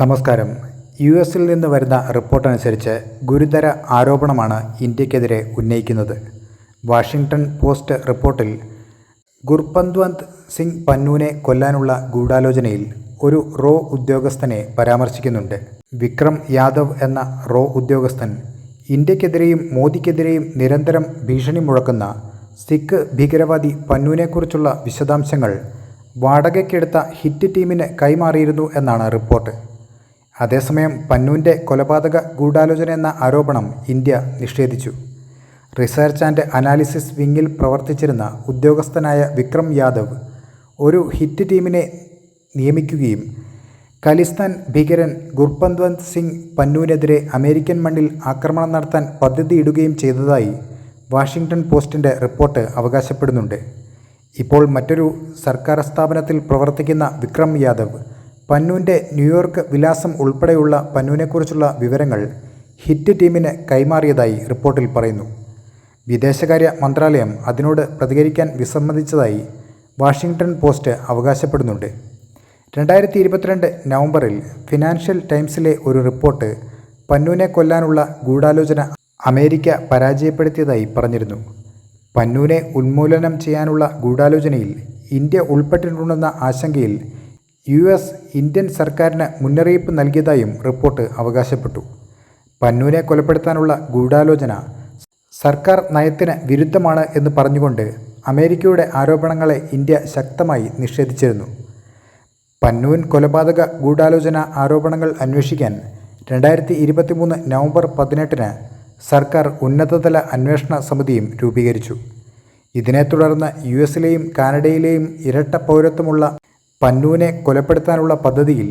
നമസ്കാരം. യു.എസിൽ നിന്ന് വരുന്ന റിപ്പോർട്ടനുസരിച്ച് ഗുരുതര ആരോപണമാണ് ഇന്ത്യക്കെതിരെ ഉന്നയിക്കുന്നത്. വാഷിംഗ്ടൺ പോസ്റ്റ് റിപ്പോർട്ടിൽ ഗുർപത്വന്ത് സിംഗ് പന്നൂനെ കൊല്ലാനുള്ള ഗൂഢാലോചനയിൽ ഒരു റോ ഉദ്യോഗസ്ഥനെ പരാമർശിക്കുന്നുണ്ട്. വിക്രം യാദവ് എന്ന റോ ഉദ്യോഗസ്ഥൻ ഇന്ത്യക്കെതിരെയും മോദിക്കെതിരെയും നിരന്തരം ഭീഷണി മുഴക്കുന്ന സിഖ് ഭീകരവാദി പന്നൂനെക്കുറിച്ചുള്ള വിശദാംശങ്ങൾ വാടകയ്ക്കെടുത്ത ഹിറ്റ് ടീമിന് കൈമാറിയിരുന്നു എന്നാണ് റിപ്പോർട്ട്. അതേസമയം പന്നൂൻ്റെ കൊലപാതക ഗൂഢാലോചന എന്ന ആരോപണം ഇന്ത്യ നിഷേധിച്ചു. റിസർച്ച് ആൻഡ് അനാലിസിസ് വിങ്ങിൽ പ്രവർത്തിച്ചിരുന്ന ഉദ്യോഗസ്ഥനായ വിക്രം യാദവ് ഒരു ഹിറ്റ് ടീമിനെ നിയമിക്കുകയും ഖലിസ്ഥാൻ ഭീകരൻ ഗുർപത്വന്ത് സിംഗ് പന്നൂനെതിരെ അമേരിക്കൻ മണ്ണിൽ ആക്രമണം നടത്താൻ പദ്ധതിയിടുകയും ചെയ്തതായി വാഷിംഗ്ടൺ പോസ്റ്റിൻ്റെ റിപ്പോർട്ട് അവകാശപ്പെടുന്നുണ്ട്. ഇപ്പോൾ മറ്റൊരു സർക്കാർ സ്ഥാപനത്തിൽ പ്രവർത്തിക്കുന്ന വിക്രം യാദവ് പന്നൂൻ്റെ ന്യൂയോർക്ക് വിലാസം ഉൾപ്പെടെയുള്ള പന്നൂനെക്കുറിച്ചുള്ള വിവരങ്ങൾ ഹിറ്റ് ടീമിന് കൈമാറിയതായി റിപ്പോർട്ടിൽ പറയുന്നു. വിദേശകാര്യ മന്ത്രാലയം അതിനോട് പ്രതികരിക്കാൻ വിസമ്മതിച്ചതായി വാഷിംഗ്ടൺ പോസ്റ്റ് അവകാശപ്പെടുന്നുണ്ട്. 2022 നവംബറിൽ ഫിനാൻഷ്യൽ ടൈംസിലെ ഒരു റിപ്പോർട്ട് പന്നൂനെ കൊല്ലാനുള്ള ഗൂഢാലോചന അമേരിക്ക പരാജയപ്പെടുത്തിയതായി പറഞ്ഞിരുന്നു. പന്നൂനെ ഉന്മൂലനം ചെയ്യാനുള്ള ഗൂഢാലോചനയിൽ ഇന്ത്യ ഉൾപ്പെട്ടിട്ടുണ്ടെന്ന ആശങ്കയിൽ യു.എസ്. ഇന്ത്യൻ സർക്കാരിന് മുന്നറിയിപ്പ് നൽകിയതായും റിപ്പോർട്ട് അവകാശപ്പെട്ടു. പന്നൂനെ കൊലപ്പെടുത്താനുള്ള ഗൂഢാലോചന സർക്കാർ നയത്തിന് വിരുദ്ധമാണ് എന്ന് പറഞ്ഞുകൊണ്ട് അമേരിക്കയുടെ ആരോപണങ്ങളെ ഇന്ത്യ ശക്തമായി നിഷേധിച്ചിരുന്നു. പന്നൂൻ കൊലപാതക ഗൂഢാലോചന ആരോപണങ്ങൾ അന്വേഷിക്കാൻ 2023 നവംബർ 18 സർക്കാർ ഉന്നതതല അന്വേഷണ സമിതിയും രൂപീകരിച്ചു. ഇതിനെ തുടർന്ന് യു.എസിലെയും കാനഡയിലെയും ഇരട്ട പൗരത്വമുള്ള പന്നൂനെ കൊലപ്പെടുത്താനുള്ള പദ്ധതിയിൽ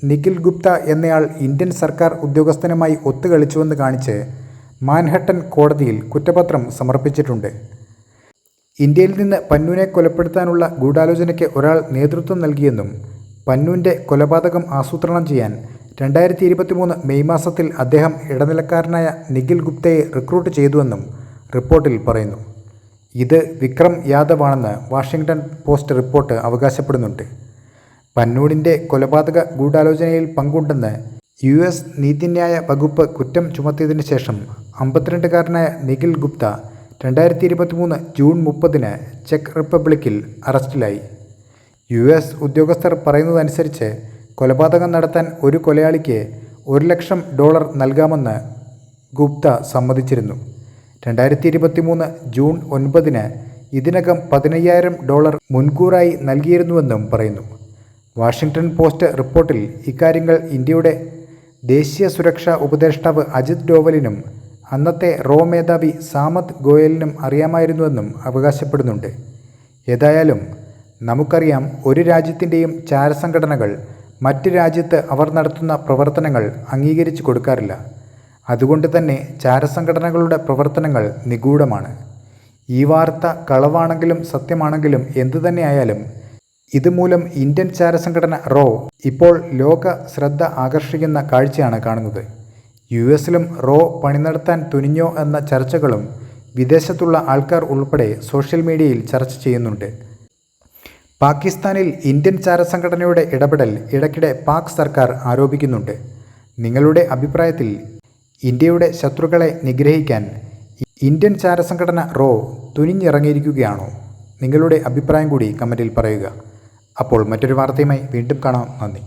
നിഖിൽ ഗുപ്ത എന്നയാൾ ഇന്ത്യൻ സർക്കാർ ഉദ്യോഗസ്ഥനുമായി ഒത്തുകളിച്ചുവെന്ന് കാണിച്ച് മാൻഹട്ടൻ കോടതിയിൽ കുറ്റപത്രം സമർപ്പിച്ചിട്ടുണ്ട്. ഇന്ത്യയിൽ നിന്ന് പന്നൂനെ കൊലപ്പെടുത്താനുള്ള ഗൂഢാലോചനയ്ക്ക് ഒരാൾ നേതൃത്വം നൽകിയെന്നും പന്നൂൻ്റെ കൊലപാതകം ആസൂത്രണം ചെയ്യാൻ 2023 മെയ് മാസത്തിൽ അദ്ദേഹം ഇടനിലക്കാരനായ നിഖിൽ ഗുപ്തയെ റിക്രൂട്ട് ചെയ്തുവെന്നും റിപ്പോർട്ടിൽ പറയുന്നു. ഇത് വിക്രം യാദവ് ആണെന്ന് വാഷിംഗ്ടൺ പോസ്റ്റ് റിപ്പോർട്ട് അവകാശപ്പെടുന്നുണ്ട്. പന്നൂനിൻ്റെ കൊലപാതക ഗൂഢാലോചനയിൽ പങ്കുണ്ടെന്ന് യു.എസ്. നീതിന്യായ വകുപ്പ് കുറ്റം ചുമത്തിയതിനു ശേഷം 52-കാരനായ നിഖിൽ ഗുപ്ത 2023 ജൂൺ 30 ചെക്ക് റിപ്പബ്ലിക്കിൽ അറസ്റ്റിലായി. യു.എസ്. ഉദ്യോഗസ്ഥർ പറയുന്നതനുസരിച്ച് കൊലപാതകം നടത്താൻ ഒരു കൊലയാളിക്ക് $1,00,000 നൽകാമെന്ന് ഗുപ്ത സമ്മതിച്ചിരുന്നു. 2023 ജൂൺ 9 ഇതിനകം $15,000 മുൻകൂറായി നൽകിയിരുന്നുവെന്നും പറയുന്നു. വാഷിംഗ്ടൺ പോസ്റ്റ് റിപ്പോർട്ടിൽ ഇക്കാര്യങ്ങൾ ഇന്ത്യയുടെ ദേശീയ സുരക്ഷാ ഉപദേഷ്ടാവ് അജിത് ഡോവലിനും അന്നത്തെ റോ മേധാവി സാമന്ത് ഗോയലിനും അറിയാമായിരുന്നുവെന്നും അവകാശപ്പെടുന്നുണ്ട്. ഏതായാലും നമുക്കറിയാം, ഒരു രാജ്യത്തിൻ്റെയും ചാരസംഘടനകൾ മറ്റ് രാജ്യത്ത് അവർ നടത്തുന്ന പ്രവർത്തനങ്ങൾ അംഗീകരിച്ചു കൊടുക്കാറില്ല. അതുകൊണ്ട് തന്നെ ചാരസംഘടനകളുടെ പ്രവർത്തനങ്ങൾ നിഗൂഢമാണ്. ഈ വാർത്ത കളവാണെങ്കിലും സത്യമാണെങ്കിലും എന്തുതന്നെയായാലും ഇതുമൂലം ഇന്ത്യൻ ചാരസംഘടന റോ ഇപ്പോൾ ലോക ശ്രദ്ധ ആകർഷിക്കുന്ന കാഴ്ചയാണ് കാണുന്നത്. യു.എസിലും റോ പണി നടത്താൻ തുനിഞ്ഞോ എന്ന ചർച്ചകളും വിദേശത്തുള്ള ആൾക്കാർ ഉൾപ്പെടെ സോഷ്യൽ മീഡിയയിൽ ചർച്ച ചെയ്യുന്നുണ്ട്. പാകിസ്ഥാനിൽ ഇന്ത്യൻ ചാരസംഘടനയുടെ ഇടപെടൽ ഇടയ്ക്കിടെ പാക് സർക്കാർ ആരോപിക്കുന്നുണ്ട്. നിങ്ങളുടെ അഭിപ്രായത്തിൽ ഇന്ത്യയുടെ ശത്രുക്കളെ നിഗ്രഹിക്കാൻ ഇന്ത്യൻ ചാരസംഘടന റോ തുനിഞ്ഞിറങ്ങിയിരിക്കുകയാണോ? നിങ്ങളുടെ അഭിപ്രായം കൂടി കമൻറ്റിൽ പറയുക. അപ്പോൾ മറ്റൊരു വാർത്തയുമായി വീണ്ടും കാണാം. നന്ദി.